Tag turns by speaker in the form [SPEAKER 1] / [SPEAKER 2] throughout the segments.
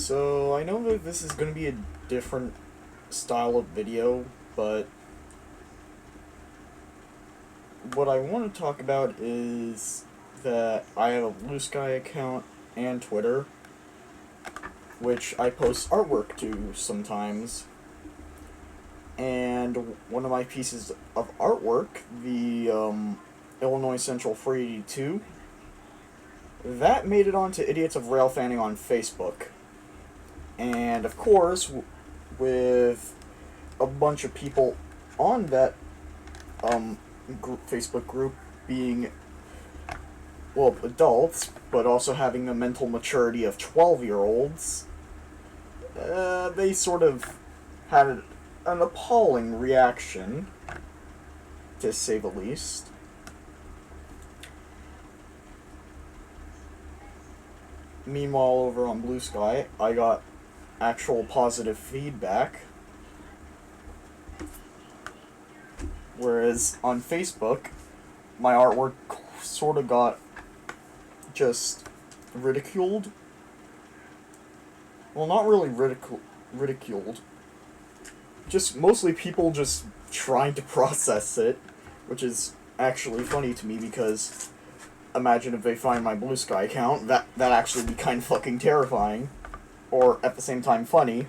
[SPEAKER 1] So, I know that this is going to be a different style of video, but what I want to talk about is that I have a Blue Sky account and Twitter, which I post artwork to sometimes. And one of my pieces of artwork, the Illinois Central 482, that made it onto Idiots of Rail Fanning on Facebook. And of course, with a bunch of people on that Facebook group being, well, adults, but also having the mental maturity of 12-year-olds, they sort of had an appalling reaction, to say the least. Meanwhile, over on Blue Sky, I got actual positive feedback. Whereas on Facebook, my artwork sort of got just ridiculed. Well, not really ridiculed. Just mostly people just trying to process it, which is actually funny to me because imagine if they find my Blue Sky account, that'd actually be kind of fucking terrifying. Or, at the same time, funny.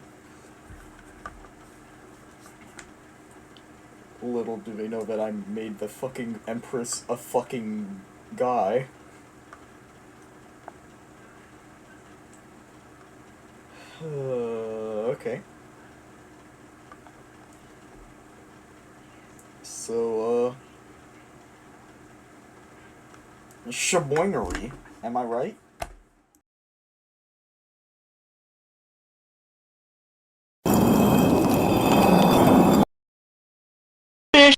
[SPEAKER 1] Little do they know that I made the fucking Empress a fucking guy. Okay. So, shaboinery, am I right?